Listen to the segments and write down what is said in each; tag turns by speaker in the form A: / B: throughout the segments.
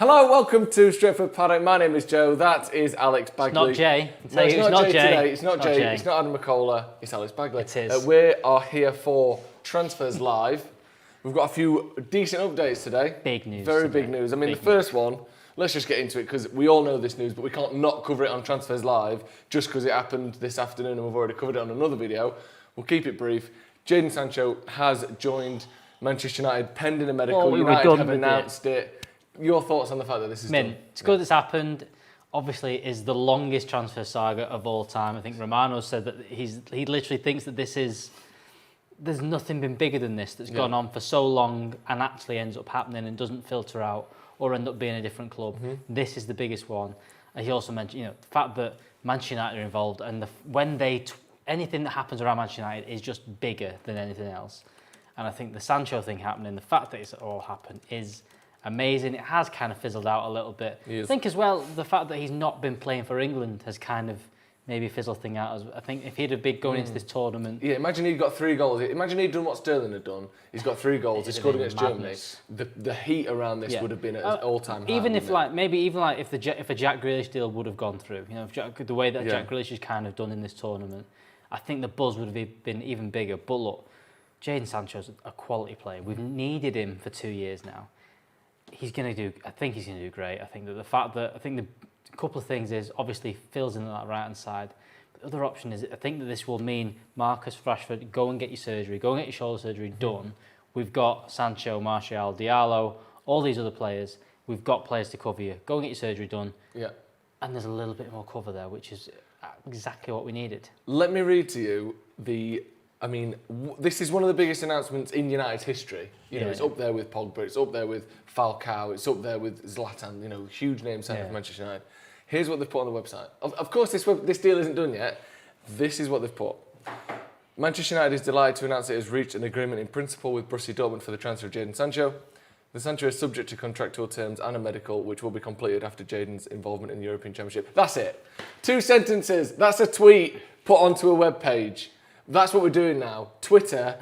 A: Hello, welcome to Stretford Paddock. My name is Joe. That is Alex Bagley.
B: It's not Jay.
A: No, it's not Jay today. It's not Jay.
B: Jay.
A: It's not Adam McCullough. It's Alex Bagley.
B: It is.
A: We are here for Transfers Live. We've got a few decent updates today.
B: Big news.
A: Very big news. I mean, the first one, let's just get into it because we all know this news, but we can't not cover it on Transfers Live just because it happened this afternoon and we've already covered it on another video. We'll keep it brief. Jadon Sancho has joined Manchester United pending a medical. United have announced it. Your thoughts on the fact that this is done?
B: It's good it's happened. Obviously, it is the longest transfer saga of all time. I think Romano said that he literally thinks that there's nothing been bigger than this that's gone on for so long and actually ends up happening and doesn't filter out or end up being a different club. This is the biggest one. And he also mentioned, the fact that Manchester United are involved and anything that happens around Manchester United is just bigger than anything else. And I think the Sancho thing happening, the fact that it's all happened is amazing. It has kind of fizzled out a little bit. I think as well, the fact that he's not been playing for England has kind of maybe fizzled thing out. I think if he'd have been going into this tournament... Yeah,
A: imagine he'd got 3 goals. Imagine he'd done what Sterling had done. He's got 3 goals. He scored against Germany. The heat around this would have been at an all-time high.
B: Even if if a Jack Grealish deal would have gone through, the way that Jack Grealish has kind of done in this tournament, I think the buzz would have been even bigger. But look, Jadon Sancho's a quality player. We've needed him for 2 years now. I think he's going to do great. I think the couple of things is obviously Phil's in that right-hand side. But the other option is I think that this will mean Marcus Rashford, go and get your surgery, go and get your shoulder surgery done. We've got Sancho, Martial, Diallo, all these other players. We've got players to cover you. Go and get your surgery done. Yeah. And there's a little bit more cover there, which is exactly what we needed.
A: Let me read to you this is one of the biggest announcements in United's history. It's up there with Pogba, it's up there with Falcao, it's up there with Zlatan, huge names signed for Manchester United. Here's what they've put on the website. Of course, this deal isn't done yet. This is what they've put. Manchester United is delighted to announce it has reached an agreement in principle with Borussia Dortmund for the transfer of Jadon Sancho. The Sancho is subject to contractual terms and a medical, which will be completed after Jadon's involvement in the European Championship. That's it. 2 sentences. That's a tweet put onto a web page. That's what we're doing now. Twitter,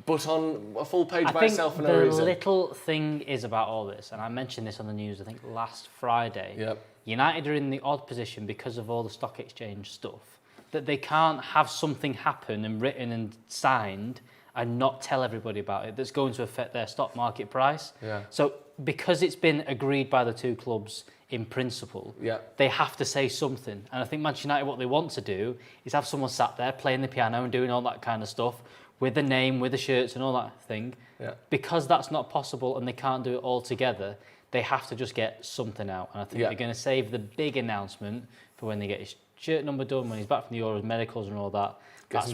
A: but on a full page by itself for no reason.
B: The little thing is about all this, and I mentioned this on the news, I think last Friday. Yep. United are in the odd position because of all the stock exchange stuff, that they can't have something happen and written and signed and not tell everybody about it that's going to affect their stock market price. Yeah. So because it's been agreed by the 2 clubs in principle, they have to say something. And I think Manchester United, what they want to do is have someone sat there playing the piano and doing all that kind of stuff with the name, with the shirts and all that thing. Yeah. Because that's not possible and they can't do it all together, they have to just get something out. And I think they're going to save the big announcement for when they get his shirt number done, when he's back from the Euros, medicals and all that.
A: Get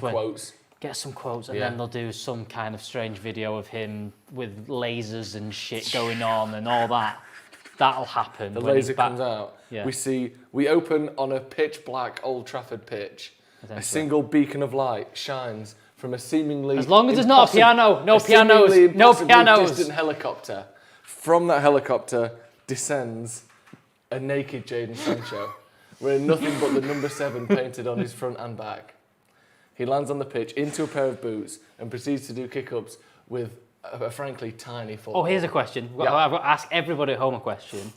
A: some quotes.
B: And then they'll do some kind of strange video of him with lasers and shit going on and all that. That'll happen.
A: The laser comes out. Yeah. We open on a pitch black Old Trafford pitch. A single beacon of light shines from a seemingly...
B: As long as there's not a piano. No pianos.
A: Distant helicopter. From that helicopter descends a naked Jadon Sancho, wearing nothing but the number 7 painted on his front and back. He lands on the pitch into a pair of boots and proceeds to do kick-ups with a frankly tiny football.
B: Oh, here's a question. I've got to ask everybody at home a question.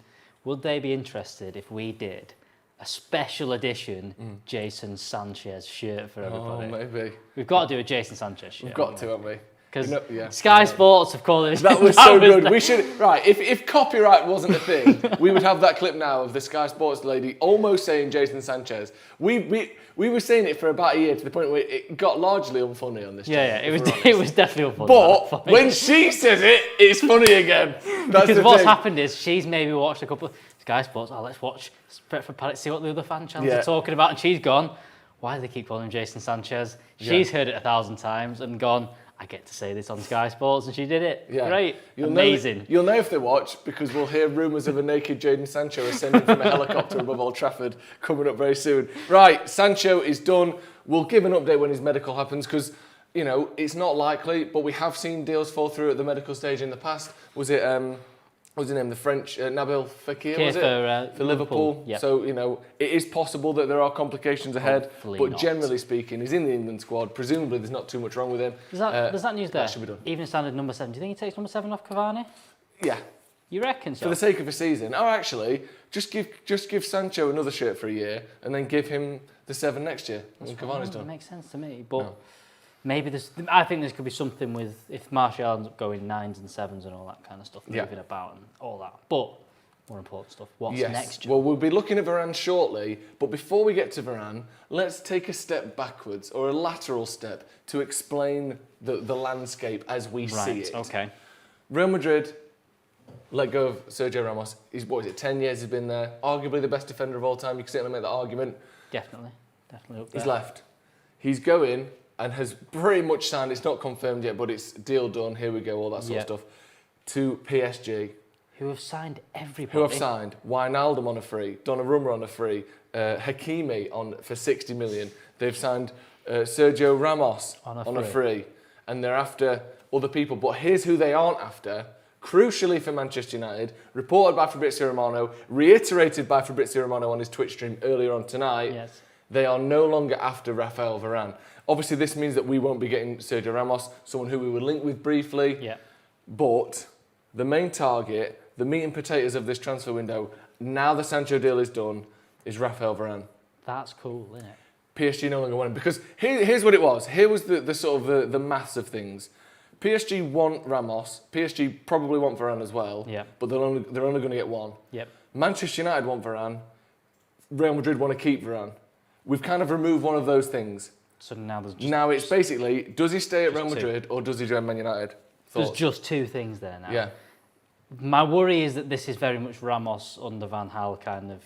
B: Would they be interested if we did a special edition Jadon Sanchez shirt for everybody?
A: Oh, maybe.
B: We've got to do a Jadon Sanchez shirt.
A: We've got to, haven't we?
B: Because Sky Sports have called it.
A: That was so good. We should if copyright wasn't a thing, we would have that clip now of the Sky Sports lady almost saying Jadon Sanchez. We were saying it for about a year to the point where it got largely unfunny on this channel.
B: It was definitely unfunny.
A: But when she says it, it's funny again.
B: Because what's happened is she's maybe watched a couple of Sky Sports. Oh, let's watch Stretford Paddock, see what the other fan channels are talking about, and she's gone, why do they keep calling him Jadon Sanchez? She's heard it 1,000 times and gone, I get to say this on Sky Sports, and she did it. Yeah. Great. Amazing.
A: You'll know if they watch, because we'll hear rumours of a naked Jadon Sancho ascending from a helicopter above Old Trafford coming up very soon. Right, Sancho is done. We'll give an update when his medical happens, because, it's not likely, but we have seen deals fall through at the medical stage in the past. Was it... What's his name? The French Nabil Fekir, was it? For Liverpool. Yep. So, it is possible that there are complications ahead.
B: Hopefully
A: but
B: not.
A: Generally speaking, he's in the England squad. Presumably, there's not too much wrong with him.
B: There's that news there?
A: That should be done.
B: Even standard number 7. Do you think he takes number 7 off Cavani?
A: Yeah.
B: You reckon so?
A: For the sake of a season. Oh, actually, just give Sancho another shirt for a year and then give him the 7 next year when Cavani's done.
B: That makes sense to me. But maybe I think there could be something with if Martial ends up going 9s and 7s and all that kind of stuff, moving about and all that. But more important stuff. What's next?
A: Well, we'll be looking at Varane shortly. But before we get to Varane, let's take a step backwards or a lateral step to explain the landscape as we see it.
B: Okay.
A: Real Madrid let go of Sergio Ramos. He's, 10 years he's been there. Arguably the best defender of all time. You can certainly make that argument.
B: Definitely up there.
A: He's left. He's going and has pretty much signed, it's not confirmed yet, but it's deal done, here we go, all that sort of stuff, to PSG.
B: Who have signed everybody.
A: Who have signed Wijnaldum on a free, Donnarumma on a free, Hakimi for 60 million. They've signed Sergio Ramos on a free. And they're after other people. But here's who they aren't after. Crucially for Manchester United, reported by Fabrizio Romano, reiterated by Fabrizio Romano on his Twitch stream earlier on tonight, they are no longer after Raphael Varane. Obviously, this means that we won't be getting Sergio Ramos, someone who we were linked with briefly.
B: Yeah.
A: But the main target, the meat and potatoes of this transfer window, now the Sancho deal is done, is Raphael Varane.
B: That's cool, isn't it?
A: PSG no longer want him. Because here's what it was. Here was the sort of the maths of things. PSG want Ramos. PSG probably want Varane as well.
B: Yeah.
A: But they're only going to get one.
B: Yep.
A: Manchester United want Varane. Real Madrid want to keep Varane. We've kind of removed one of those things.
B: So now
A: it's basically, does he stay at Real Madrid or does he join Man United? Thoughts?
B: There's just two things there now.
A: Yeah.
B: My worry is that this is very much Ramos under Van Gaal kind of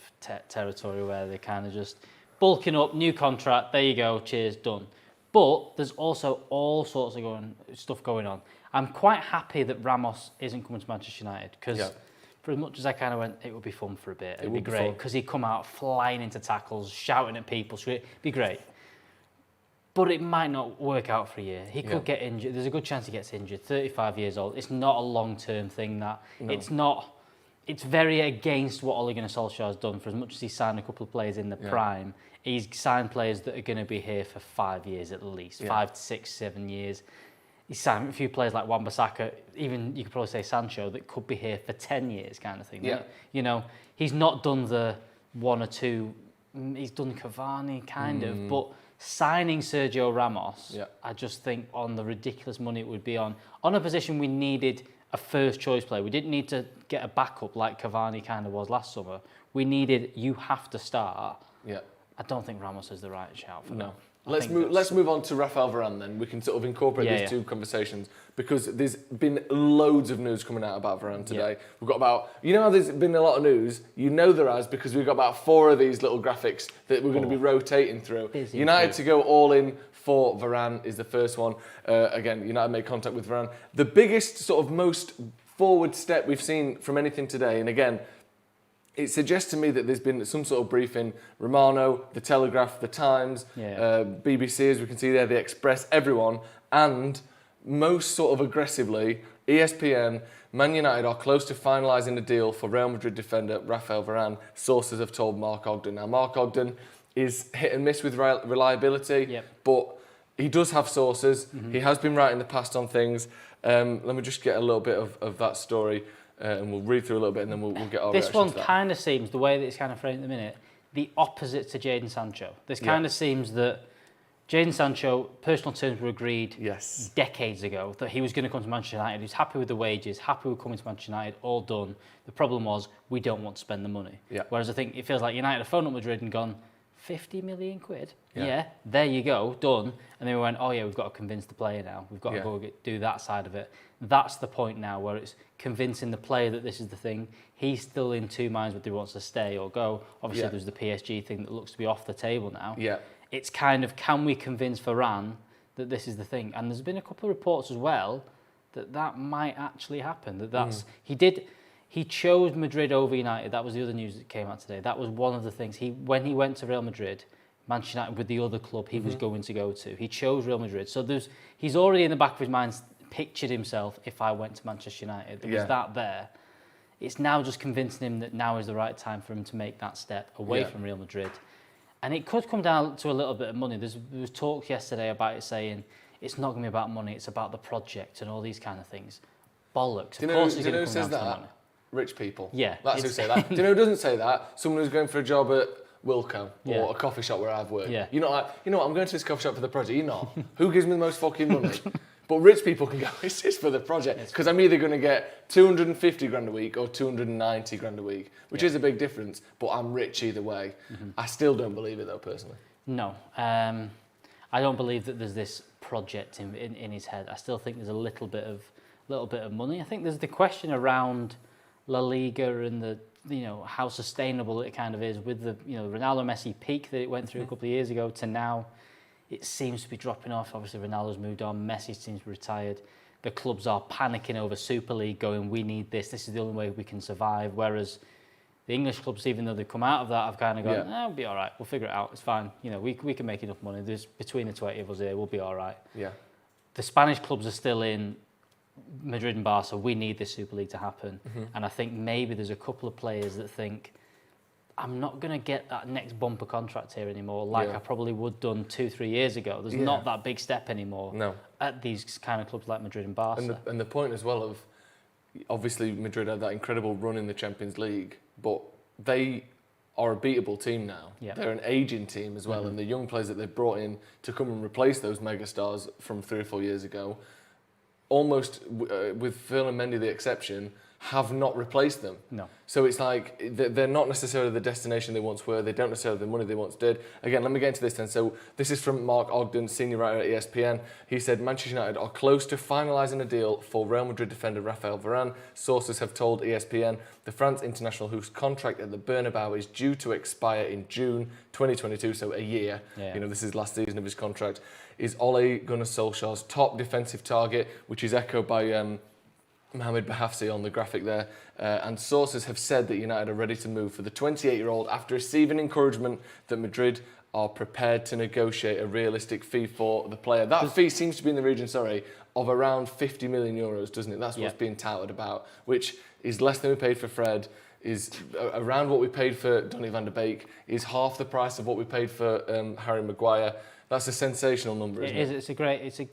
B: territory where they're kind of just bulking up, new contract, there you go, cheers, done. But there's also all sorts of stuff going on. I'm quite happy that Ramos isn't coming to Manchester United because for as much as I kind of went, it would be fun for a bit. It'd be great because he'd come out flying into tackles, shouting at people. So it'd be great. But it might not work out for a year. He could get injured. There's a good chance he gets injured. 35 years old. It's not a long-term thing. It's not. It's very against what Ole Gunnar Solskjaer has done. For as much as he signed a couple of players in the prime, he's signed players that are going to be here for 5 years at least, 5 to 6, 7 years. He's signed a few players like Wan-Bissaka, even you could probably say Sancho, that could be here for 10 years kind of thing. Yeah. You know, he's not done the one or two. He's done Cavani kind of, but signing Sergio Ramos, I just think on the ridiculous money it would be on a position we needed a first choice player. We didn't need to get a backup like Cavani kind of was last summer. We needed, you have to start. Yeah. I don't think Ramos is the right shout for now.
A: Let's move on to Raphael Varane then. We can sort of incorporate these two conversations because there's been loads of news coming out about Varane today. We've got about, you know how there's been a lot of news? You know there has because we've got about 4 of these little graphics that we're going to be rotating through. United to go all in for Varane is the first one. Again, United made contact with Varane. The biggest sort of most forward step we've seen from anything today, and again, it suggests to me that there's been some sort of briefing. Romano, The Telegraph, The Times, BBC, as we can see there, The Express, everyone, and most sort of aggressively, ESPN, Man United are close to finalising a deal for Real Madrid defender Raphael Varane, sources have told Mark Ogden. Now, Mark Ogden is hit and miss with reliability, but he does have sources. He has been right in the past on things. Let me just get a little bit of that story. And we'll read through a little bit and then we'll get our
B: This one
A: to that.
B: kind of seems, the way that it's kind of framed at the minute, the opposite to Jadon Sancho. This kind of seems that Jadon Sancho, personal terms were agreed decades ago that he was going to come to Manchester United. He's happy with the wages, happy with coming to Manchester United, all done. The problem was, we don't want to spend the money. Whereas I think it feels like United have phoned up Madrid and gone, 50 million quid? Yeah, there you go, done. And then we went, oh yeah, we've got to convince the player now. We've got to go do that side of it. That's the point now where it's convincing the player that this is the thing. He's still in two minds whether he wants to stay or go. Obviously, there's the PSG thing that looks to be off the table now. It's kind of, can we convince Varane that this is the thing? And there's been a couple of reports as well that might actually happen. He chose Madrid over United. That was the other news that came out today. That was one of the things. When he went to Real Madrid, Manchester United with the other club he was going to go to, he chose Real Madrid. So he's already in the back of his mind pictured himself, if I went to Manchester United. There was that there. It's now just convincing him that now is the right time for him to make that step away from Real Madrid. And it could come down to a little bit of money. There was talk yesterday about it saying it's not going to be about money, it's about the project and all these kind of things. Bollocks. Of course it's going to come down to the money.
A: rich people.
B: Yeah.
A: That's who say that. Do you know who doesn't say that? Someone who's going for a job at Wilco or a coffee shop where I've worked.
B: Yeah.
A: You're not like, you know what, I'm going to this coffee shop for the project. You're not. Who gives me the most fucking money? But rich people can go, it's just for the project. Because I'm either going to get 250 grand a week or 290 grand a week, which is a big difference, but I'm rich either way. I still don't believe it though, personally.
B: No. I don't believe that there's this project in his head. I still think there's a little bit of money. I think there's the question around La Liga and the how sustainable it kind of is with the Ronaldo Messi peak that it went through a couple of years ago to now. It seems to be dropping off. Obviously, Ronaldo's moved on. Messi seems to be retired. The clubs are panicking over Super League, going, we need this. This is the only way we can survive. Whereas the English clubs, even though they've come out of that, have kind of gone, we'll be all right. We'll figure it out. It's fine. We can make enough money. There's between the 20 of us here, we'll be all right.
A: Yeah.
B: The Spanish clubs are still in Madrid and Barca. We need this Super League to happen. And I think maybe there's a couple of players that think, I'm not going to get that next bumper contract here anymore like I probably would done 2-3 years ago. There's not that big step anymore at these kind of clubs like Madrid and Barca.
A: And the point as well of, obviously Madrid had that incredible run in the Champions League, but they are a beatable team now. Yeah. They're an ageing team as well, and the young players that they've brought in to come and replace those megastars from 3 or 4 years ago, almost with Phil and Mendy the exception, have not replaced them.
B: No.
A: So it's like they're not necessarily the destination they once were. They don't necessarily have the money they once did. Again, let me get into this then. So this is from Mark Ogden, senior writer at ESPN. He said Manchester United are close to finalising a deal for Real Madrid defender Raphael Varane. Sources have told ESPN the France international, whose contract at the Bernabeu is due to expire in June 2022, so a year. Yeah. This is last season of his contract, is Ole Gunnar Solskjaer's top defensive target, which is echoed by Mohamed Bahafsi on the graphic there, and sources have said that United are ready to move for the 28-year-old after receiving encouragement that Madrid are prepared to negotiate a realistic fee for the player. That fee seems to be in the region, of around 50 million euros, doesn't it? That's what's being touted about, which is less than we paid for Fred, is around what we paid for Donny van der Beek, is half the price of what we paid for Harry Maguire. That's a sensational number, isn't it?
B: It's a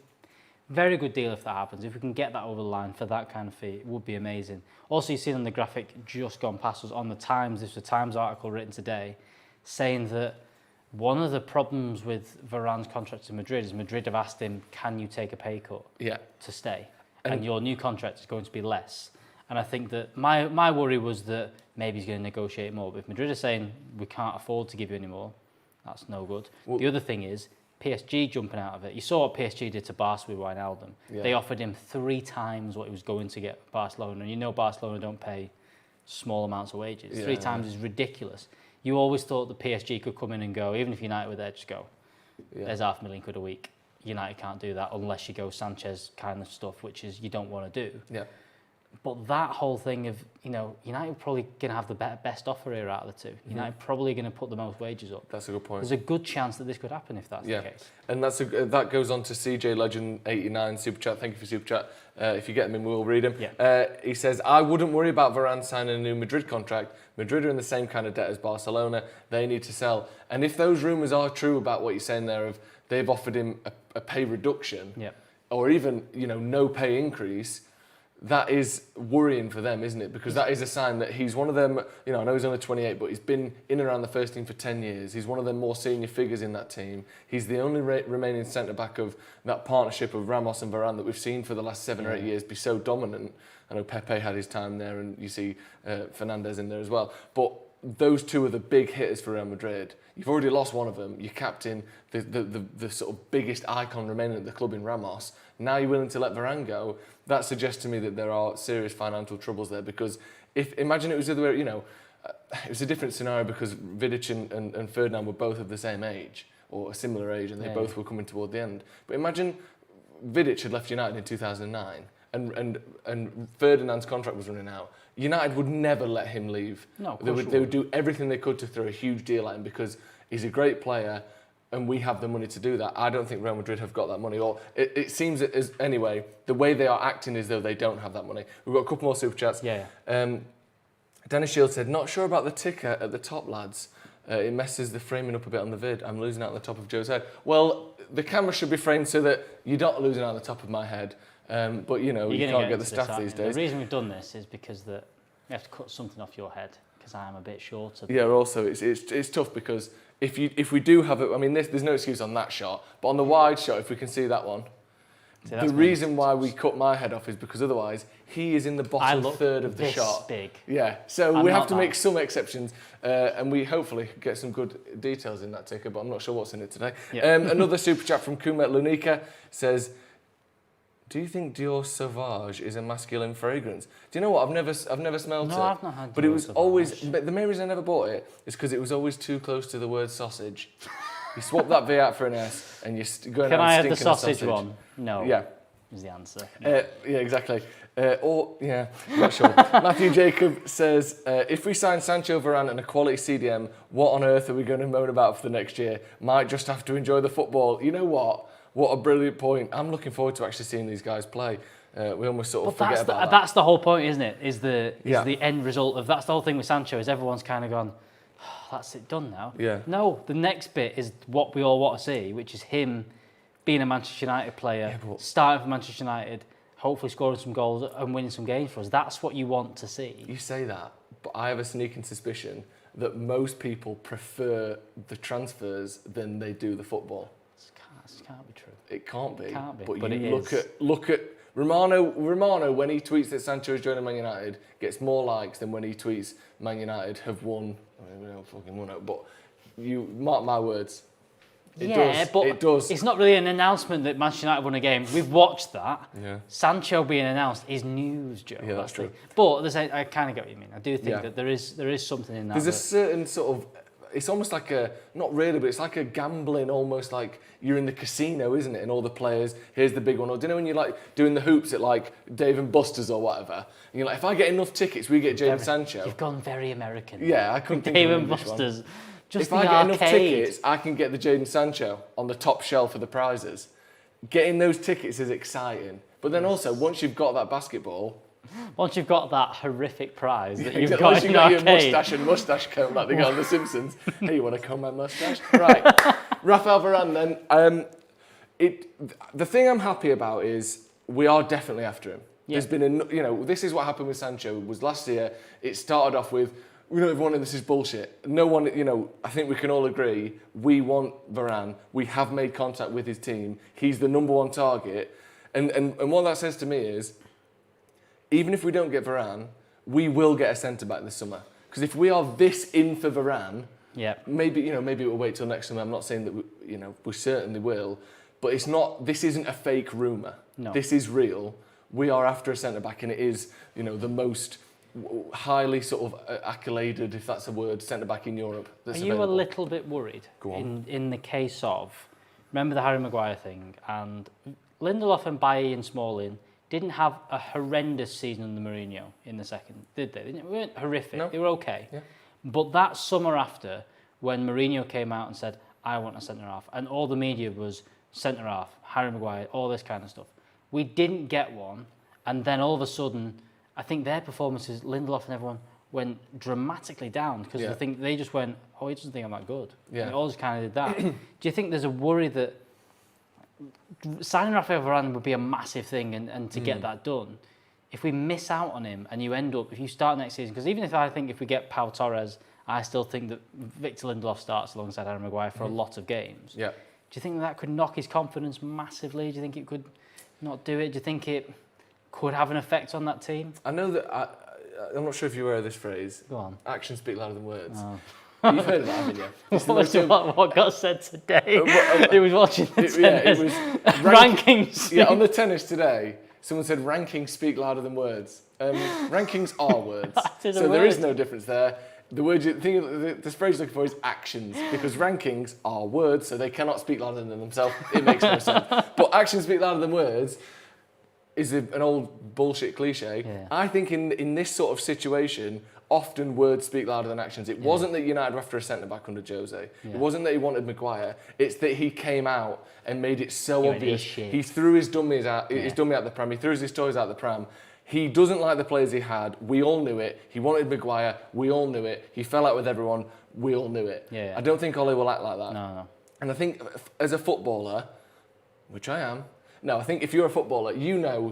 B: very good deal if that happens. If we can get that over the line for that kind of fee, it would be amazing. Also, you see on the graphic just gone past us on the Times, this is a Times article written today, saying that one of the problems with Varane's contract to Madrid is Madrid have asked him, can you take a pay cut to stay? And your new contract is going to be less. And I think that my worry was that maybe he's going to negotiate more. But if Madrid are saying, we can't afford to give you any more, that's no good. Well, the other thing is, PSG jumping out of it. You saw what PSG did to Barca with Wijnaldum. Yeah. They offered him 3 times what he was going to get at Barcelona. And Barcelona don't pay small amounts of wages. 3 times is ridiculous. You always thought the PSG could come in and go, even if United were there, just go, there's £500,000 a week. United can't do that unless you go Sanchez kind of stuff, which is you don't want to do. Yeah. But that whole thing of, United probably going to have the best offer here out of the two. United probably going to put the most wages up.
A: That's a good point.
B: There's a good chance that this could happen if that's the case.
A: And that goes on to CJ Legend 89 Super Chat. Thank you for Super Chat. If you get them in, we'll read them. Yeah. He says, I wouldn't worry about Varane signing a new Madrid contract. Madrid are in the same kind of debt as Barcelona. They need to sell. And if those rumours are true about what you're saying there of they've offered him a pay reduction or even, no pay increase, that is worrying for them, isn't it? Because that is a sign that he's one of them, I know he's only 28, but he's been in and around the first team for 10 years. He's one of the more senior figures in that team. He's the only remaining centre-back of that partnership of Ramos and Varane that we've seen for the last 7 or 8 years be so dominant. I know Pepe had his time there, and you see Fernandes in there as well. But those two are the big hitters for Real Madrid. You've already lost one of them. Your captain, the sort of biggest icon remaining at the club in Ramos. Now you're willing to let Varane go. That suggests to me that there are serious financial troubles there. Because imagine it was the other way, it was a different scenario because Vidic and Ferdinand were both of the same age or a similar age, and they both were coming toward the end. But imagine Vidic had left United in 2009 and Ferdinand's contract was running out. United would never let him leave. No, they would do everything they could to throw a huge deal at him because he's a great player and we have the money to do that. I don't think Real Madrid have got that money. Or it seems that anyway, the way they are acting is though they don't have that money. We've got a couple more Super Chats.
B: Yeah.
A: Dennis Shield said, not sure about the ticker at the top, lads. It messes the framing up a bit on the vid. I'm losing out the top of Joe's head. Well, the camera should be framed so that you're not losing out the top of my head. But you can't get the staff these days.
B: The reason we've done this is because that You have to cut something off your head because I am a bit shorter.
A: Yeah, also it's tough because if we do have it, I mean, there's no excuse on that shot, but on the wide shot, if we can see that one, the reason why we cut my head off is because otherwise he is in the bottom third of the shot.
B: Big.
A: Yeah, so we have to make some exceptions, and we hopefully get some good details in that ticker, but I'm not sure what's in it today. Yep. Another super chat from Kumet Lunika says, do you think Dior Sauvage is a masculine fragrance? Do you know what? I've never smelled it.
B: No, I've not had Dior
A: But it was
B: Sauvage.
A: always, but the main reason I never bought it is because it was always too close to the word sausage. You swap that V out for an S and you're going
B: Can
A: out
B: I
A: and
B: have the
A: stinking
B: sausage one? No.
A: Yeah.
B: Is the answer.
A: Yeah, exactly. Not sure. Matthew Jacob says, if we sign Sancho, Varane and a quality CDM, what on earth are we going to moan about for the next year? Might just have to enjoy the football. You know what? What a brilliant point. I'm looking forward to actually seeing these guys play. We almost sort of forget about that.
B: That's the whole point, isn't it? Is the end result of that's the whole thing with Sancho is everyone's kind of gone, oh, that's it done now.
A: Yeah.
B: No, the next bit is what we all want to see, which is him being a Manchester United player, starting for Manchester United, hopefully scoring some goals and winning some games for us. That's what you want to see.
A: You say that, but I have a sneaking suspicion that most people prefer the transfers than they do the football.
B: This can't be true.
A: It can't be.
B: It can't be.
A: But you look at Romano when he tweets that Sancho is joining Man United gets more likes than when he tweets Man United have won. I mean, we don't fucking won it, but you mark my words. It does.
B: It's not really an announcement that Manchester United won a game. We've watched that.
A: Yeah.
B: Sancho being announced is news, Joe.
A: Yeah, that's true.
B: But I kind of get what you mean. I do think that there is something in that.
A: There's a certain sort of, it's almost like not really, but it's like a gambling, almost like you're in the casino, isn't it? And all the players, here's the big one. Or do you know when you're like doing the hoops at like Dave and Buster's or whatever? And you're like, if I get enough tickets, we get Jadon Sancho.
B: You've gone very American.
A: Yeah, I couldn't think
B: Dave
A: of
B: and Buster's.
A: One.
B: Just
A: if I get enough tickets, I can get the Jadon Sancho on the top shelf of the prizes. Getting those tickets is exciting. But then also, once you've got that basketball...
B: Once you've got that horrific prize that you've got
A: once
B: in
A: you've got
B: arcade.
A: your moustache and moustache comb like they got on The Simpsons. Hey, you want to comb my moustache? Right. Raphael Varane then. The thing I'm happy about is we are definitely after him. Yeah. There's been this is what happened with Sancho. Was last year, it started off with, we don't even want him, this is bullshit. No one, I think we can all agree, we want Varane. We have made contact with his team. He's the number one target. And what that says to me is, even if we don't get Varane, we will get a centre-back this summer. Because if we are this in for Varane, maybe we'll wait till next summer. I'm not saying that we certainly will. But this isn't a fake rumour. No. This is real. We are after a centre-back, and it is, the most highly sort of accoladed, if that's a word, centre-back in Europe.
B: Are you a little bit worried in the case of, remember the Harry Maguire thing, and Lindelof and Bailly and Smalling didn't have a horrendous season under Mourinho in the second, did they? They weren't horrific, they were okay. Yeah. But that summer after, when Mourinho came out and said, I want a centre-half, and all the media was centre-half, Harry Maguire, all this kind of stuff, we didn't get one, and then all of a sudden, I think their performances, Lindelof and everyone, went dramatically down because I think they just went, oh, he doesn't think I'm that good. Yeah. They all just kind of did that. Do you think there's a worry that signing Raphael Varane would be a massive thing and to get that done? If we miss out on him and you end up, if you start next season, because even if we get Pau Torres, I still think that Victor Lindelof starts alongside Harry Maguire for a lot of games. Yeah. Do you think that could knock his confidence massively? Do you think it could not do it? Do you think it could have an effect on that team?
A: I know that, I'm not sure if you're aware of this phrase.
B: Go on.
A: Actions speak louder than words.
B: Oh.
A: You've heard of that, haven't you?
B: What got said today? He was watching the tennis.
A: Yeah, it was
B: rankings.
A: Yeah, on the tennis today, someone said rankings speak louder than words. Rankings are words. So there is no difference there. The word this phrase you're looking for is actions, because rankings are words, so they cannot speak louder than themselves. It makes no sense. But actions speak louder than words is an old bullshit cliche. Yeah. I think in this sort of situation, often words speak louder than actions. It wasn't that United were after a centre-back under Jose. Yeah. It wasn't that he wanted Maguire. It's that he came out and made it so obvious. He threw his dummies out, his dummy out the pram. He threw his toys out the pram. He doesn't like the players he had. We all knew it. He wanted Maguire. We all knew it. He fell out with everyone. We all knew it. Yeah. I don't think Ole will act like that.
B: No.
A: And I think as a footballer, which I am, No, I think if you're a footballer,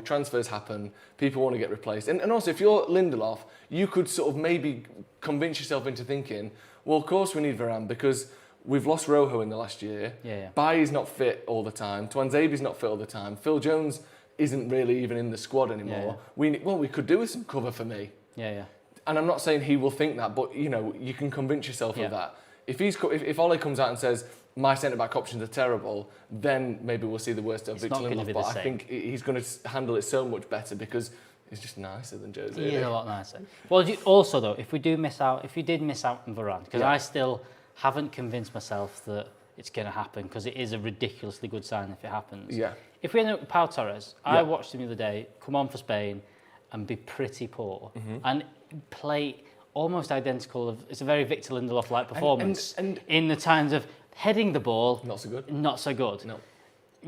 A: transfers happen, people want to get replaced. And also, if you're Lindelof, you could sort of maybe convince yourself into thinking, well, of course we need Varane because we've lost Rojo in the last year. Bailly's not fit all the time. Tuanzebe's not fit all the time. Phil Jones isn't really even in the squad anymore. We could do with some cover for me. And I'm not saying he will think that, but you can convince yourself of that. If Ole comes out and says my centre-back options are terrible, then maybe we'll see the worst of Victor Lindelof. But I think he's going to handle it so much better because he's just nicer than Jose.
B: He is a lot nicer. Well, also though, if you did miss out on Varane, because I still haven't convinced myself that it's going to happen, because it is a ridiculously good sign if it happens. If we end up with Pau Torres, I watched him the other day come on for Spain and be pretty poor and play almost identical. It's a very Victor Lindelof-like performance and in the times of heading the ball.
A: Not so good.
B: Not so good.
A: No.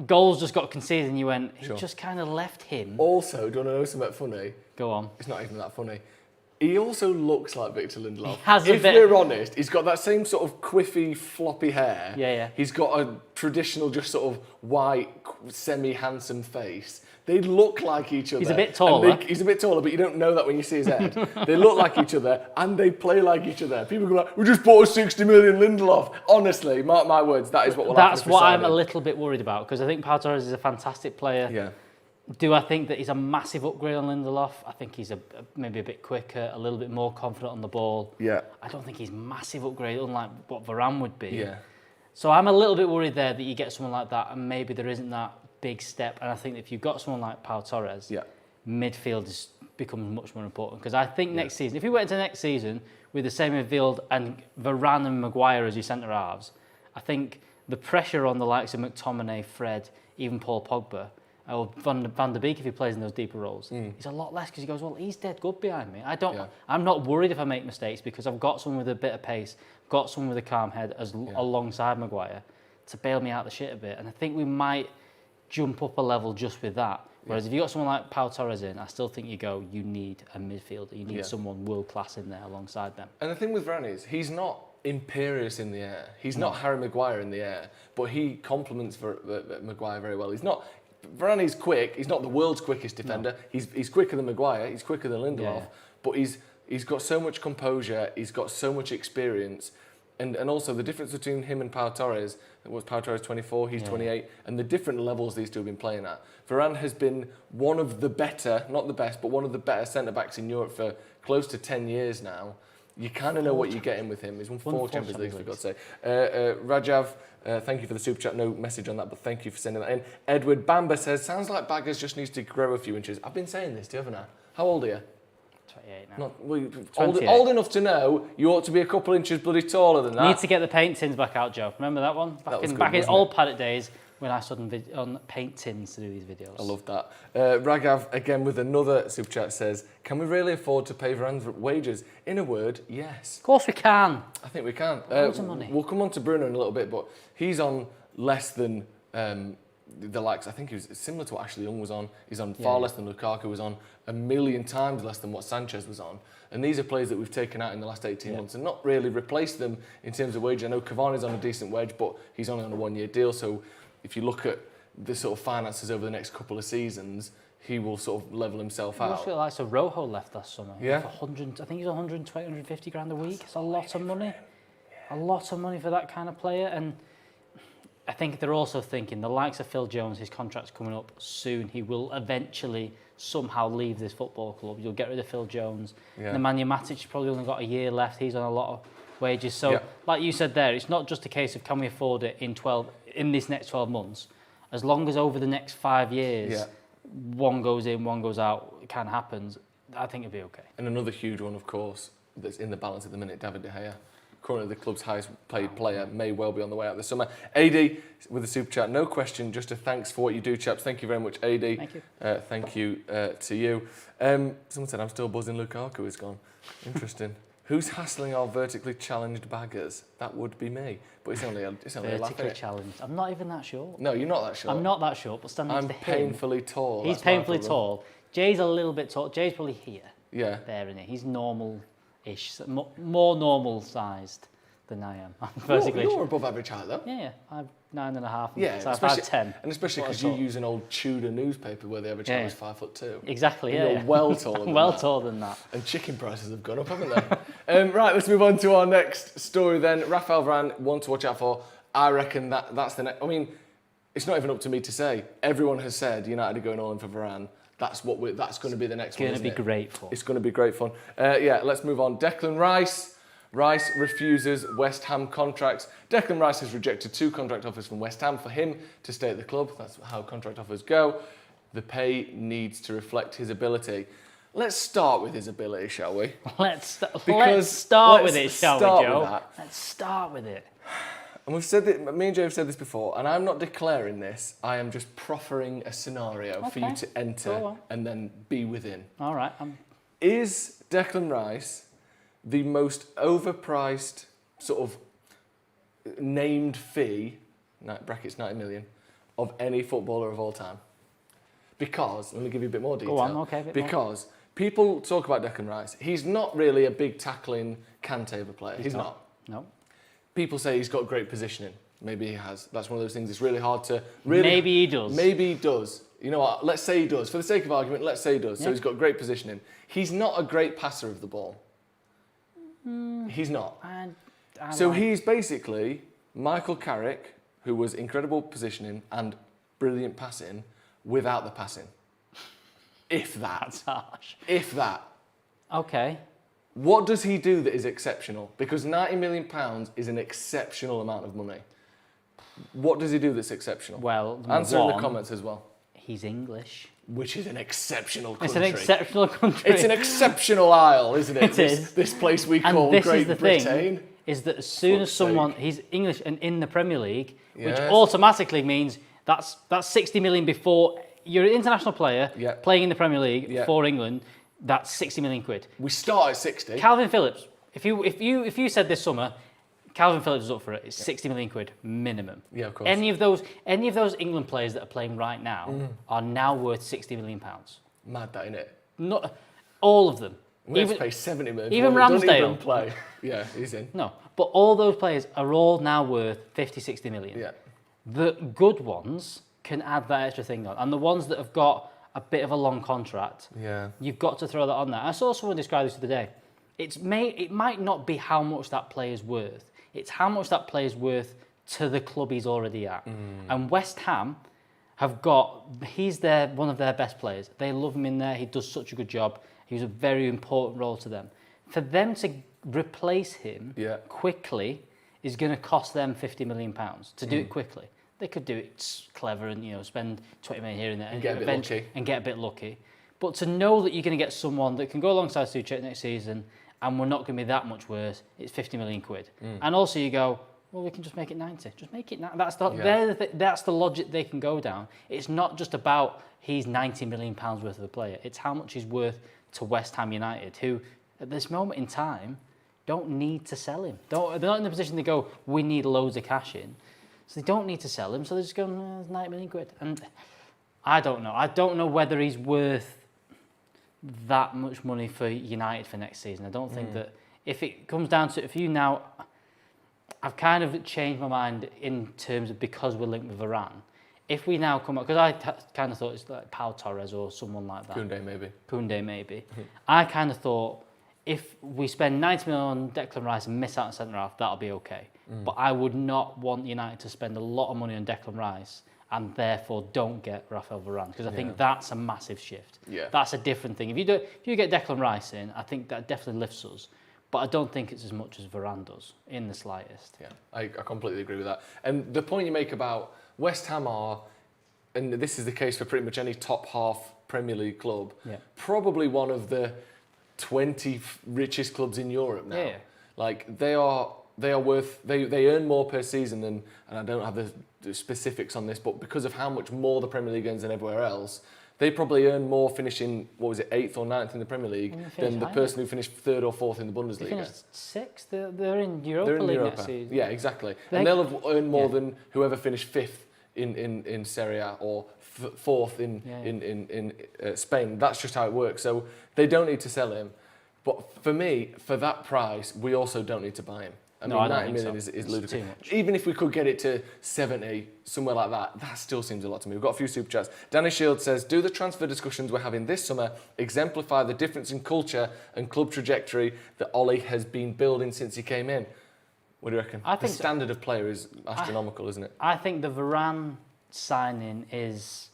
B: Goals just got conceded and you went, he just kind of left him.
A: Also, do you want to know something funny?
B: Go on.
A: It's not even that funny. He also looks like Victor Lindelof.
B: If
A: we're honest, he's got that same sort of quiffy, floppy hair. He's got a traditional, just sort of white, semi-handsome face. They look like each other.
B: He's a bit taller.
A: He's a bit taller, but you don't know that when you see his head. They look like each other, and they play like each other. People go like, we just bought a 60 million Lindelof. Honestly, mark my words, that is what will happen.
B: That's what I'm a little bit worried about, because I think Pau Torres is a fantastic player. Do I think that he's a massive upgrade on Lindelof? I think he's maybe a bit quicker, a little bit more confident on the ball. I don't think he's massive upgrade, unlike what Varane would be. So I'm a little bit worried there that you get someone like that and maybe there isn't that big step. And I think if you've got someone like Pau Torres, midfield becomes much more important. Because I think next season, if we went into next season with the same midfield and Varane and Maguire as your centre-halves, I think the pressure on the likes of McTominay, Fred, even Paul Pogba, or Van der Beek if he plays in those deeper roles, he's a lot less because he goes, well, he's dead good behind me. I'm not worried if I make mistakes because I've got someone with a bit of pace, got someone with a calm head alongside Maguire to bail me out the shit a bit. And I think we might jump up a level just with that. Whereas if you got someone like Pau Torres in, I still think you need a midfielder. You need someone world-class in there alongside them.
A: And the thing with Varane is, he's not imperious in the air. He's not Harry Maguire in the air, but he complements Maguire very well. Varane's quick. He's not the world's quickest defender. He's quicker than Maguire. He's quicker than Lindelof. But he's got so much composure. He's got so much experience. And also the difference between him and Pau Torres, Pau Torres 24, he's 28, and the different levels these two have been playing at. Varane has been one of the better, not the best, but one of the better centre-backs in Europe for close to 10 years now. You kind of know what you're getting with him. He's won 4 Champions Leagues, for God's sake. Rajav, thank you for the super chat. No message on that, but thank you for sending that in. Edward Bamba says, sounds like Baggers just needs to grow a few inches. I've been saying this, haven't I? How old are you?
B: 28 now.
A: Old enough to know you ought to be a couple inches bloody taller than that.
B: Need to get the paint tins back out, Joe. Remember that one? Back in old Paddock days when I stood on paint tins to do these videos. I
A: love that. Ragav, again with another super chat, says, can we really afford to pay Varane's wages? In a word, yes.
B: Of course we can.
A: I think we can.
B: Loads of money.
A: We'll come on to Bruno in a little bit, but he's on less than the likes. I think he was similar to what Ashley Young was on. He's on far less than Lukaku was on, 1,000,000 times less than what Sanchez was on. And these are players that we've taken out in the last 18 months and not really replaced them in terms of wage. I know Cavani's on a decent wage, but he's only on a 1-year deal. So if you look at the sort of finances over the next couple of seasons, he will sort of level himself out.
B: I feel like Rojo left last summer.
A: Yeah.
B: I think he's 120, 150 grand a week. It's a lot of money. A lot of money for that kind of player. And I think they're also thinking the likes of Phil Jones, his contract's coming up soon. He will eventually somehow leave this football club. You'll get rid of Phil Jones. Yeah. Nemanja Matic probably only got a year left. He's on a lot of wages. So, like you said there, it's not just a case of can we afford it in this next 12 months. As long as over the next 5 years, one goes in, one goes out, it kind of happens, I think it'll be okay.
A: And another huge one, of course, that's in the balance at the minute, David De Gea. Currently the club's highest paid player, may well be on the way out this summer. AD with a super chat, no question, just a thanks for what you do, chaps. Thank you very much, AD.
B: Thank you.
A: Thank you to you. Someone said, I'm still buzzing Lukaku is gone. Interesting. Who's hassling our vertically challenged baggers? That would be me. But it's only a laugh.
B: Vertically challenged. I'm not even that short.
A: No, you're not that short.
B: I'm not that short, but standing next to him.
A: I'm painfully tall.
B: He's painfully tall. Jay's a little bit tall. Jay's probably here.
A: Yeah.
B: There, isn't he? He's normal-ish, more normal-sized than I am. I'm
A: You're above average height, though.
B: Yeah, I'm 9.5.
A: Yeah,
B: so especially 10.
A: And especially because you use an old Tudor newspaper where the average height was 5'2".
B: Exactly,
A: and you're well taller than that.
B: taller than that.
A: And chicken prices have gone up, haven't they? Right, let's move on to our next story then. Raphael Varane, one to watch out for. I reckon that's the next. I mean, it's not even up to me to say. Everyone has said United are going all in for Varane. That's going to be the next one.
B: It's going to be great fun.
A: It's going to be great fun. Let's move on. Declan Rice. Rice refuses West Ham contracts. Declan Rice has rejected 2 contract offers from West Ham for him to stay at the club. That's how contract offers go. The pay needs to reflect his ability. Let's start with his ability, shall we?
B: Let's start with it, shall we, Joe? Let's start with it.
A: And we've said that, me and Joe have said this before, and I'm not declaring this. I am just proffering a scenario for you to enter and then be within.
B: All right.
A: Is Declan Rice the most overpriced sort of named fee, brackets 90 million, of any footballer of all time? Because, let me give you a bit more detail.
B: Go on, okay.
A: Because people talk about Declan Rice. He's not really a big tackling can-taver player. He's not.
B: No.
A: People say he's got great positioning. Maybe he has. That's one of those things. It's really hard to...
B: Maybe he does.
A: Maybe he does. You know what? Let's say he does. For the sake of argument, let's say he does. Yeah. So he's got great positioning. He's not a great passer of the ball. He's not. He's basically Michael Carrick, who was incredible positioning and brilliant passing, without the passing. If that.
B: That's harsh.
A: If that.
B: Okay.
A: What does he do that is exceptional? Because £90 million is an exceptional amount of money. What does he do that's exceptional?
B: Well,
A: answer in the comments as well.
B: He's English.
A: Which is an exceptional country.
B: It's an exceptional country.
A: It's an exceptional isle, isn't it?
B: It is.
A: This place we call Great Britain.
B: Thing, is that as soon as someone, he's English and in the Premier League, which automatically means that's 60 million before you're an international player playing in the Premier League for England. That's 60 million quid.
A: We start at 60.
B: Calvin Phillips. If you said this summer, Calvin Phillips is up for it. It's 60 million quid minimum.
A: Yeah, of course.
B: Any of those England players that are playing right now are now worth 60 million pounds.
A: Mad, that, innit?
B: Not all of them.
A: We have to pay 70 million.
B: Even Ramsdale.
A: Don't even play. Yeah, he's in.
B: No, but all those players are all now worth 50, 60 million.
A: Yeah.
B: The good ones can add that extra thing on, and the ones that have got a bit of a long contract, you've got to throw that on there. I saw someone describe this the other day. It might not be how much that player's worth. It's how much that player's worth to the club he's already at. And West Ham he's one of their best players. They love him in there. He does such a good job. He was a very important role to them. For them to replace him quickly is going to cost them £50 million to do it quickly. They could do it clever and spend 20 million here and there and get a bit lucky. But to know that you're going to get someone that can go alongside Souček next season and we're not going to be that much worse, it's 50 million quid. And also you go, well, we can just make it 90. Just make it 90. That's the logic they can go down. It's not just about he's £90 million worth of a player. It's how much he's worth to West Ham United, who at this moment in time don't need to sell him. They're not in the position to go, we need loads of cash in. So they don't need to sell him, so they're just going, 90 million quid. And I don't know. I don't know whether he's worth that much money for United for next season. I don't think that if it comes down to, I've kind of changed my mind in terms of because we're linked with Varane. If we now come up, because I kind of thought it's like Pau Torres or someone like that. Koundé maybe. I kind of thought if we spend 90 million on Declan Rice and miss out on centre half, that'll be okay. But I would not want United to spend a lot of money on Declan Rice and therefore don't get Raphael Varane, because I think that's a massive shift.
A: Yeah.
B: That's a different thing. If you get Declan Rice in, I think that definitely lifts us. But I don't think it's as much as Varane does in the slightest.
A: Yeah, I completely agree with that. And the point you make about West Ham are, and this is the case for pretty much any top half Premier League club, probably one of the 20 richest clubs in Europe now.
B: Yeah.
A: Like they are worth, they earn more per season than, and I don't have the specifics on this, but because of how much more the Premier League earns than everywhere else, they probably earn more finishing, 8th or 9th in the Premier League than the person who finished 3rd or 4th in the Bundesliga.
B: They finished 6th. They're in Europa League next season.
A: Yeah, exactly. And they'll have earned more than whoever finished 5th in Serie A or 4th in Spain. That's just how it works. So they don't need to sell him. But for me, for that price, we also don't need to buy him. I mean, 90 million is ludicrous.
B: Too much.
A: Even if we could get it to 70, somewhere like that, that still seems a lot to me. We've got a few super chats. Danny Shield says, do the transfer discussions we're having this summer exemplify the difference in culture and club trajectory that Ollie has been building since he came in? What do you reckon?
B: I think
A: the standard of player is astronomical, isn't it?
B: I think the Varane signing is,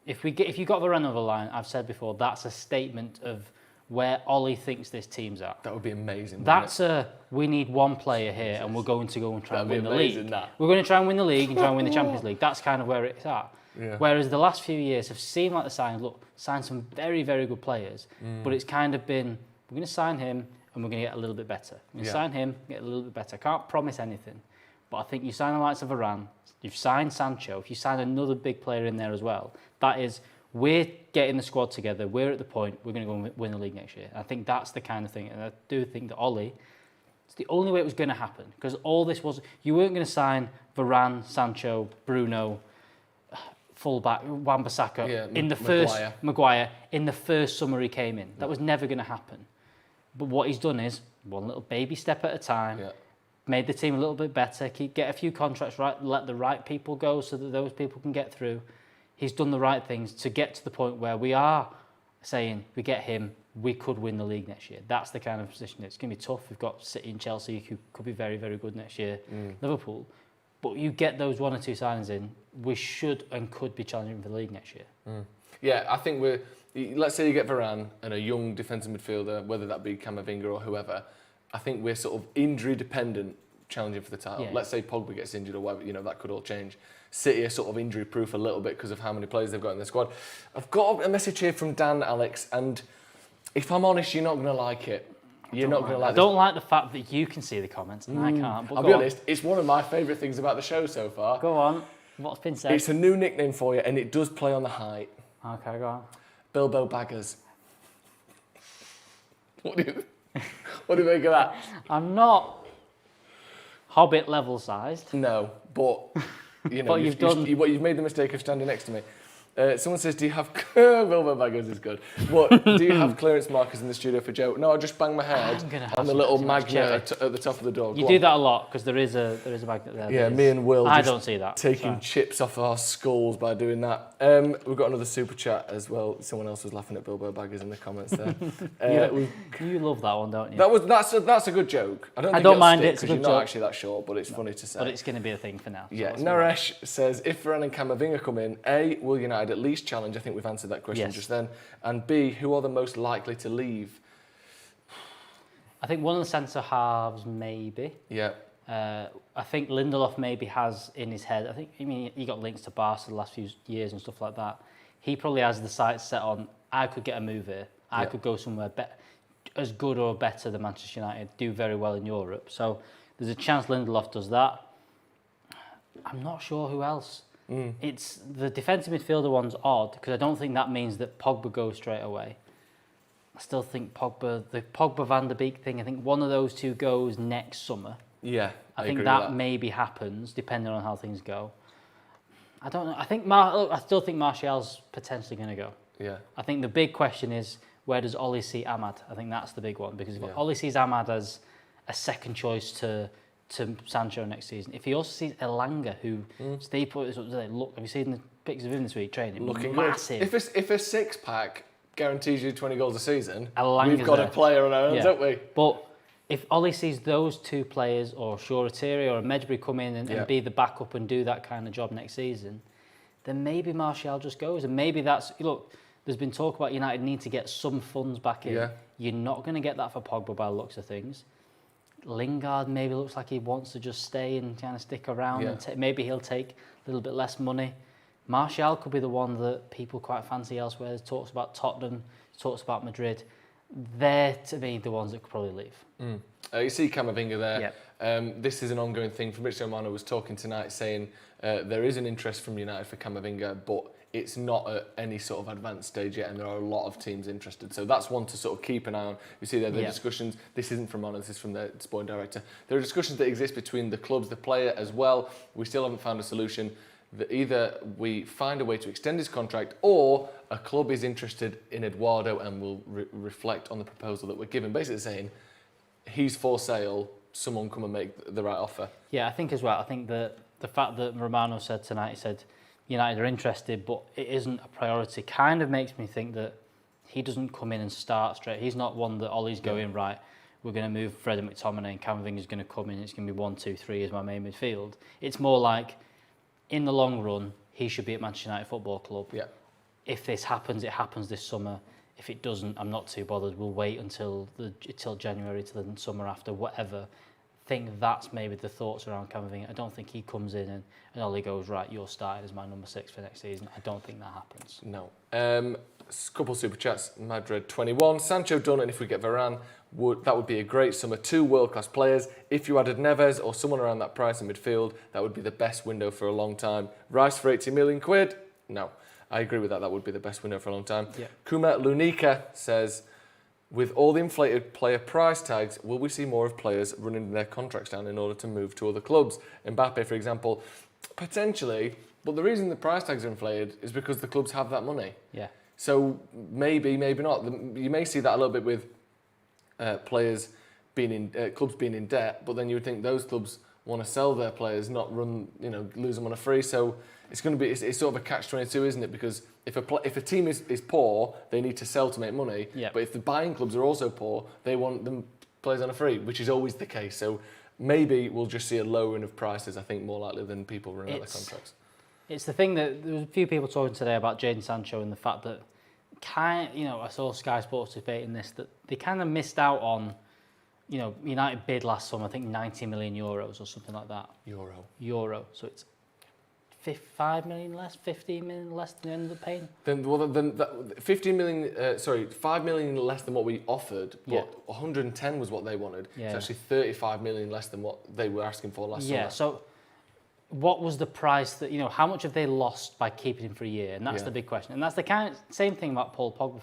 B: if you got Varane over the line, I've said before, that's a statement of where Ollie thinks this team's at.
A: That would be amazing.
B: That's we need one player here and we're going to go and try and win the league.
A: That.
B: We're going to try and win the league and try and win the Champions League. That's kind of where it's at.
A: Yeah.
B: Whereas the last few years have seemed like the signed some very, very good players, but it's kind of been, we're going to sign him and we're going to get a little bit better. We're going to sign him, get a little bit better. I can't promise anything, but I think you sign the likes of Varane, you've signed Sancho, if you sign another big player in there as well, that is, we're getting the squad together, we're at the point, we're going to go and win the league next year. I think that's the kind of thing, and I do think that Ollie, it's the only way it was going to happen, because all this was, you weren't going to sign Varane, Sancho, Bruno, fullback, Wan-Bissaka, in the first, Maguire, in the first summer he came in. That was never going to happen. But what he's done is, one little baby step at a time, made the team a little bit better, get a few contracts right, let the right people go so that those people can get through. He's done the right things to get to the point where we are saying, we get him, we could win the league next year. That's the kind of position. It's going to be tough. We've got City and Chelsea who could be very, very good next year, Liverpool. But you get those one or two signings in, we should and could be challenging for the league next year.
A: Yeah, I think let's say you get Varane and a young defensive midfielder, whether that be Camavinga or whoever, I think we're sort of injury dependent challenging for the title.
B: Yeah.
A: Let's say Pogba gets injured or whatever, that could all change. City are sort of injury proof a little bit because of how many players they've got in their squad. I've got a message here from Dan, Alex, and if I'm honest, you're not going to like it. You're not going to like this.
B: I don't like the fact that you can see the comments and I can't. But
A: I'll be honest, it's one of my favourite things about the show so far.
B: Go on. What's been said?
A: It's a new nickname for you, and it does play on the height.
B: Okay, go on.
A: Bilbo Baggers. What do you make of that?
B: I'm not Hobbit level sized.
A: No, but
B: But
A: you've made the mistake of standing next to me. Someone says, do you have... Bilbo Baggers is good. What, do you have clearance markers in the studio for Joe? No, I just bang my head on the little magnet at the top of the door.
B: You do that a lot, because there is a magnet there.
A: Yeah, me and Will
B: I don't see that.
A: Taking chips off our skulls by doing that. We've got another super chat as well. Someone else was laughing at Bilbo Baggers in the comments there.
B: You love that one, don't you?
A: That's a good joke. I don't mind it because you're not actually that short, but it's funny to say.
B: But it's going to be a thing for now.
A: Yeah, Naresh says, if Varane and Camavinga come in, A, will United at least challenge? I think we've answered that question just then. And B, who are the most likely to leave?
B: I think one of the centre halves, maybe.
A: Yeah.
B: I think Lindelof maybe has in his head, he got links to Barca the last few years and stuff like that. He probably has the sights set on, I could get a move here. I could go somewhere as good or better than Manchester United, do very well in Europe. So there's a chance Lindelof does that. I'm not sure who else. It's the defensive midfielder one's odd because I don't think that means that Pogba goes straight away. I still think the Pogba Van der Beek thing, I think one of those two goes next summer.
A: Yeah,
B: I think that maybe happens depending on how things go. I don't know. I still think Martial's potentially going to go.
A: Yeah.
B: I think the big question is, where does Ollie see Ahmad? I think that's the big one because if Ollie sees Ahmad as a second choice to Sancho next season. If he also sees Elanga, who Steve put this up today, look, have you seen the pictures of him this week training?
A: Looking
B: massive.
A: Good. If a six-pack guarantees you 20 goals a season,
B: Elanga's
A: we've got a player on our hands, don't we?
B: But if Ollie sees those two players, or Shoretiri or Medbury come in and be the backup and do that kind of job next season, then maybe Martial just goes. And maybe there's been talk about United need to get some funds back in. Yeah. You're not going to get that for Pogba by the looks of things. Lingard maybe looks like he wants to just stay and kind of stick around. And maybe he'll take a little bit less money. Martial could be the one that people quite fancy elsewhere. There's talks about Tottenham, talks about Madrid. They're, to me, the ones that could probably leave.
A: You see Camavinga there. Yep. This is an ongoing thing. Fabrizio Romano was talking tonight saying there is an interest from United for Camavinga, but it's not at any sort of advanced stage yet, and there are a lot of teams interested. So that's one to sort of keep an eye on. You see there the discussions. This isn't from Romano, this is from the sporting director. There are discussions that exist between the clubs, the player as well. We still haven't found a solution. That either we find a way to extend his contract, or a club is interested in Eduardo and will reflect on the proposal that we're given. Basically saying he's for sale someone come and make the right offer.
B: Yeah, I think as well. I think that the fact that Romano said tonight, he said United are interested, but it isn't a priority, kind of makes me think that he doesn't come in and start straight. He's not one that Ollie's going, right, we're going to move Fred and McTominay and Camavinga's going to come in, it's going to be 1, 2, 3 as my main midfield. It's more like, in the long run, he should be at Manchester United Football Club.
A: Yeah.
B: If this happens, it happens this summer. If it doesn't, I'm not too bothered. We'll wait until January, till the summer after, whatever. I think that's maybe the thoughts around Camavinga. I don't think he comes in and Ollie goes, right, you're starting as my number 6 for next season. I don't think that happens.
A: No. Couple super chats. Madrid 21. Sancho done, and if we get Varane, that would be a great summer. 2 world-class players. If you added Neves or someone around that price in midfield, that would be the best window for a long time. Rice for 80 million quid? No. I agree with that. That would be the best window for a long time.
B: Yeah.
A: Kuma Lunica says, with all the inflated player price tags, will we see more of players running their contracts down in order to move to other clubs? Mbappe, for example, potentially, but the reason the price tags are inflated is because the clubs have that money.
B: Yeah.
A: So maybe, maybe not. You may see that a little bit with players being in clubs being in debt, but then you would think those clubs want to sell their players, not run, lose them on a free. So it's going to be it's sort of a catch-22, isn't it? Because if a team is poor, they need to sell to make money.
B: Yeah.
A: But if the buying clubs are also poor, they want them players on a free, which is always the case. So maybe we'll just see a lowering of prices. I think more likely than people running out their contracts.
B: It's the thing that there was a few people talking today about Jadon Sancho and the fact that I saw Sky Sports debating this, that they kind of missed out on, United bid last summer, I think 90 million euros or something like that. Euro. So it's 5 million less, 15 million less than the end of the paying.
A: Then 15 million, 5 million less than what we offered, but 110 was what they wanted.
B: Yeah.
A: It's actually 35 million less than what they were asking for last summer.
B: Yeah, so what was the price that, how much have they lost by keeping him for a year? And that's the big question. And that's the same thing about Paul Pogba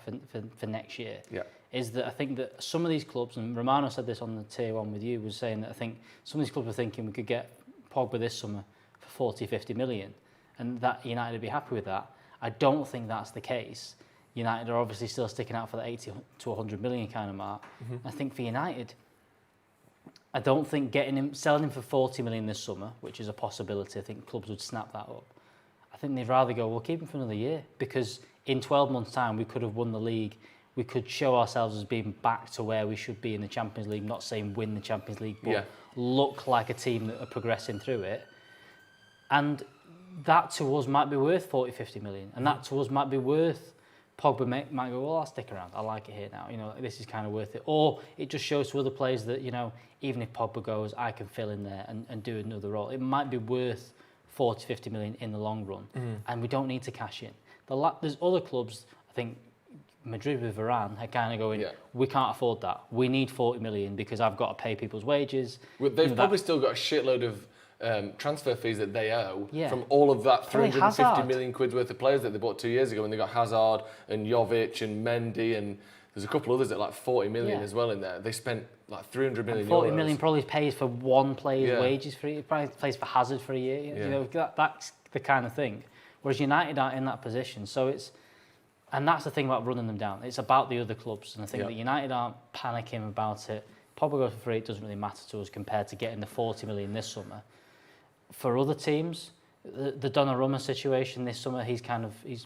B: for next year.
A: Yeah.
B: Is that I think that some of these clubs, and Romano said this on the tier 1 with you, was saying that I think some of these clubs were thinking we could get Pogba this summer for 40, 50 million. And that United would be happy with that. I don't think that's the case. United are obviously still sticking out for the 80 to 100 million kind of mark. Mm-hmm. I think for United, I don't think selling him for 40 million this summer, which is a possibility, I think clubs would snap that up. I think they'd rather go, we'll keep him for another year, because in 12 months' time we could have won the league. We could show ourselves as being back to where we should be in the Champions League, not saying win the Champions League, but look like a team that are progressing through it. And that to us might be worth 40, 50 million. And that to us might be worth, Pogba might go, well, I'll stick around. I like it here now. This is kind of worth it. Or it just shows to other players that, even if Pogba goes, I can fill in there and do another role. It might be worth 40, 50 million in the long run. And we don't need to cash in. There's other clubs, I think, Madrid with Varane are kind of going, we can't afford that. We need 40 million because I've got to pay people's wages.
A: Well, they've probably still got a shitload of transfer fees that they owe from all of that 350 million quid worth of players that they bought 2 years ago when they got Hazard and Jovic and Mendy, and there's a couple others at like 40 million as well in there. They spent like 300 million
B: 40
A: euros.
B: million probably pays for one player's wages for it. Probably pays for Hazard for a year. That's the kind of thing. Whereas United aren't in that position. So and that's the thing about running them down. It's about the other clubs. And I think that United aren't panicking about it. Pogba goes for free, it doesn't really matter to us compared to getting the 40 million this summer. For other teams, the Donnarumma situation this summer, he's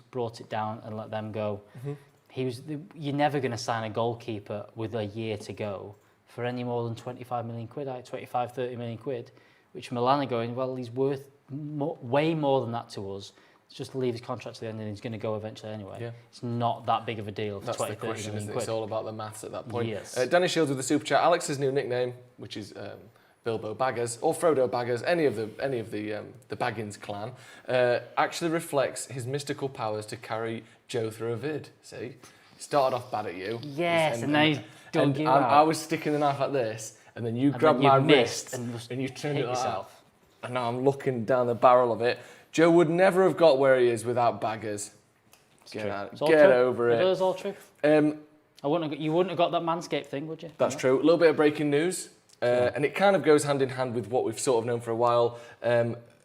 B: brought it down and let them go. Mm-hmm. You're never going to sign a goalkeeper with a year to go for any more than 25 million quid, 25, 30 million quid, which Milan are going, well, he's worth way more than that to us. Just leave his contract to the end and he's going to go eventually anyway. Yeah. It's not that big of a deal for 20, 30 million quid.
A: It's all about the maths at that point.
B: Yes.
A: Danny Shields with the super chat. Alex's new nickname, which is Bilbo Baggers or Frodo Baggers, any of the Baggins clan, actually reflects his mystical powers to carry Joe through a vid. See, started off bad at you.
B: Yes, and now he's dug you out.
A: I was sticking the knife like this, and then you grabbed my wrist and you turned it like yourself. And now I'm looking down the barrel of it. Joe would never have got where he is without Baggers. Get over it.
B: It is all true. You wouldn't have got that Manscaped thing, would you?
A: That's true. A little bit of breaking news. And it kind of goes hand in hand with what we've sort of known for a while.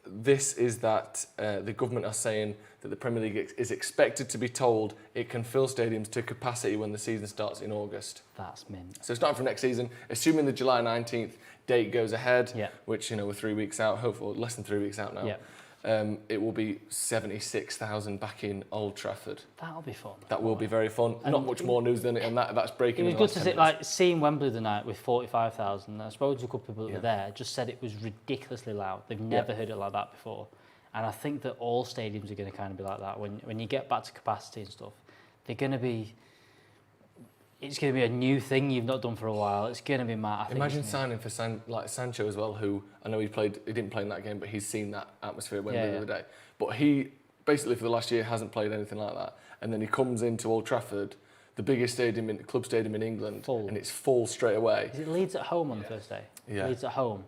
A: this is that the government are saying that the Premier League is expected to be told it can fill stadiums to capacity when the season starts in August.
B: That's mint.
A: So starting from next season, assuming the July 19th date goes ahead, which we're 3 weeks out, hopefully less than 3 weeks out now. It will be 76,000 back in Old Trafford.
B: That'll be fun.
A: That will be very fun. And not much more news than it, and that's breaking.
B: It was good to see, like, seeing Wembley the night with 45,000. I spoke to a couple of people that were there, just said it was ridiculously loud. They've never heard it like that before. And I think that all stadiums are going to kind of be like that. When you get back to capacity and stuff, they're going to be... It's going to be a new thing you've not done for a while. It's going to be mad.
A: Imagine signing for Sancho as well, who I know he didn't play in that game, but he's seen that atmosphere at Wembley the other day. But he basically for the last year hasn't played anything like that. And then he comes into Old Trafford, the biggest club stadium in England, and it's full straight away.
B: Is it Leeds at home on the first day?
A: Yeah.
B: Leeds at home.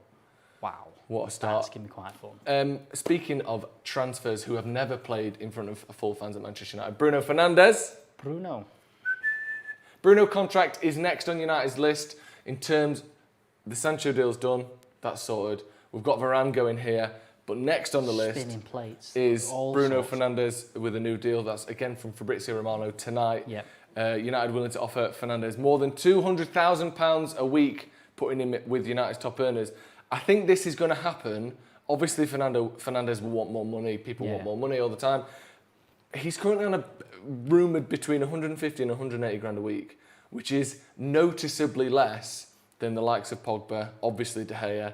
B: Wow.
A: What a start.
B: That's going to be quite fun.
A: Speaking of transfers who have never played in front of full fans at Manchester United, Bruno Fernandes. Bruno contract is next on United's list. In terms, the Sancho deal's done. That's sorted. We've got Varane going here. But next on the list is Bruno Fernandes with a new deal. That's again from Fabrizio Romano tonight. United willing to offer Fernandes more than £200,000 a week, putting him with United's top earners. I think this is going to happen. Obviously, Fernandes will want more money. People want more money all the time. He's currently on rumoured between 150 and 180 grand a week, which is noticeably less than the likes of Pogba, obviously De Gea,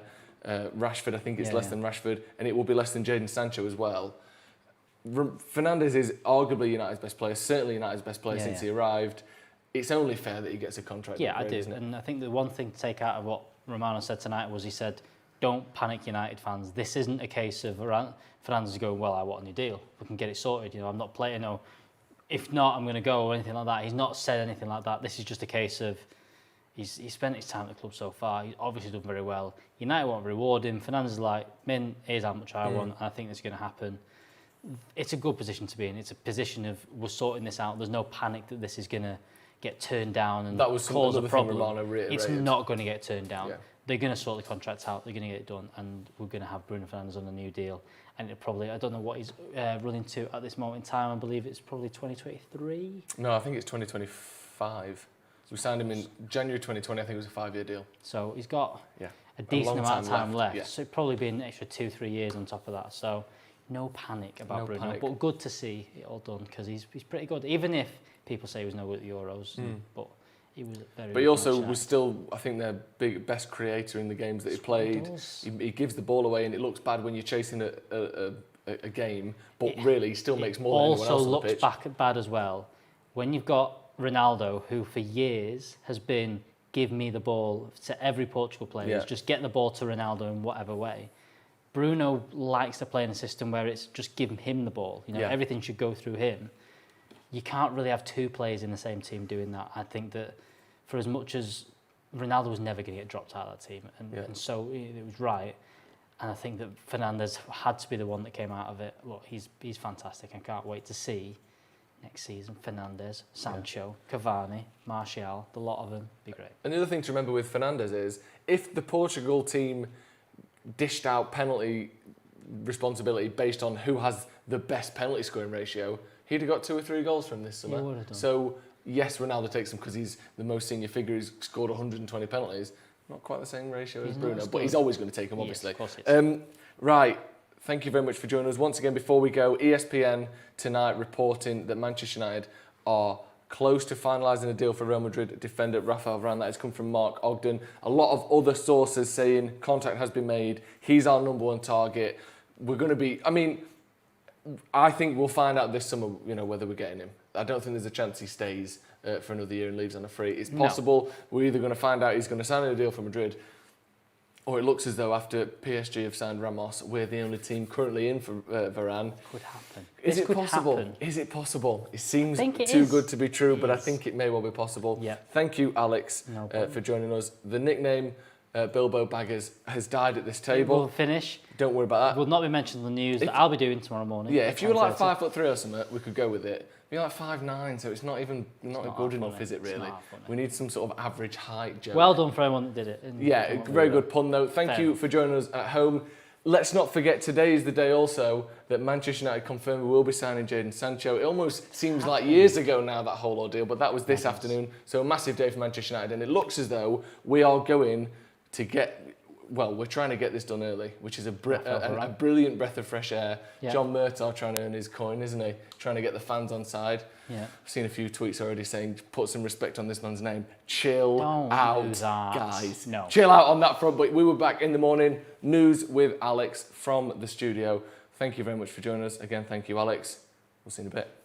A: Rashford. I think it's less than Rashford, and it will be less than Jadon Sancho as well. Fernandes is arguably United's best player, certainly United's best player since he arrived. It's only fair that he gets a contract.
B: Yeah, I do. And I think the one thing to take out of what Romano said tonight was he said, don't panic, United fans. This isn't a case of Fernandes going, well, I want a new deal. We can get it sorted. I'm not playing, if not, I'm going to go or anything like that. He's not said anything like that. This is just a case of he's spent his time at the club so far. He's obviously done very well. United won't reward him. Fernandes is like, here's how much I want. And I think that's going to happen. It's a good position to be in. It's a position of we're sorting this out. There's no panic that this is going to get turned down and cause a problem. It's not going to get turned down. Yeah. They're going to sort the contracts out. They're going to get it done, and we're going to have Bruno Fernandes on a new deal. And it probably, I don't know what he's running to at this moment in time. I believe it's probably 2023.
A: No, I think it's 2025. We signed him in January 2020. I think it was a 5-year deal.
B: So he's got a decent amount of time left. Yeah. So it'd probably be an extra 2-3 years on top of that. So no panic about Bruno. But good to see it all done because he's pretty good. Even if people say he was no good at the Euros, but he was very. But
A: he also was still, I think, their best creator in the games that he played. He gives the ball away, and it looks bad when you're chasing a game. But really, he still makes more than anyone else on the pitch.
B: Also looks bad as well when you've got Ronaldo, who for years has been give me the ball to every Portugal player. Just get the ball to Ronaldo in whatever way. Bruno likes to play in a system where it's just give him the ball. Everything should go through him. You can't really have two players in the same team doing that. I think that for as much as Ronaldo was never going to get dropped out of that team, and so it was right. And I think that Fernandes had to be the one that came out of it. Look, he's fantastic. I can't wait to see next season Fernandes, Sancho, Cavani, Martial, the lot of them. Be great.
A: And the other thing to remember with Fernandes is if the Portugal team dished out penalty responsibility based on who has the best penalty scoring ratio, he'd have got 2 or 3 goals from this summer.
B: He would have done.
A: So, yes, Ronaldo takes them because he's the most senior figure. He's scored 120 penalties. Not quite the same ratio as Bruno, but he's always going to take them, obviously.
B: Yes, of course
A: right. Thank you very much for joining us. Once again, before we go, ESPN tonight reporting that Manchester United are close to finalising a deal for Real Madrid defender Raphael Varane. That has come from Mark Ogden. A lot of other sources saying contact has been made. He's our number one target. We're going to be... I think we'll find out this summer, whether we're getting him. I don't think there's a chance he stays for another year and leaves on a free. It's possible. No. We're either going to find out he's going to sign a deal for Madrid, or it looks as though after PSG have signed Ramos, we're the only team currently in for Varane.
B: Could happen.
A: Is it possible? Is it possible? It seems too good to be true, but I think it may well be possible.
B: Yeah.
A: Thank you, Alex, for joining us. The nickname Bilbo Baggers has died at this table.
B: We'll finish.
A: Don't worry about that.
B: Will not be mentioned in the news that I'll be doing tomorrow morning.
A: Yeah, if you were like 5'3" or something, we could go with it. You're like 5'9", so it's not good enough, is it really? We need some sort of average height joke.
B: Well done for everyone that did it.
A: Very good pun though. Thank you for joining us at home. let's not forget, today is the day also that Manchester United confirmed we will be signing Jadon Sancho. It almost seems like years ago now, that whole ordeal, but that was this afternoon. So a massive day for Manchester United, and it looks as though we are going to we're trying to get this done early, which is a brilliant breath of fresh air. Yeah. John Murtaugh trying to earn his coin, isn't he? Trying to get the fans on side. Yeah. I've seen a few tweets already saying, put some respect on this man's name. Chill out, guys. No. Chill out on that front. But we were back in the morning. News with Alex from the studio. Thank you very much for joining us. Again, thank you, Alex. We'll see you in a bit.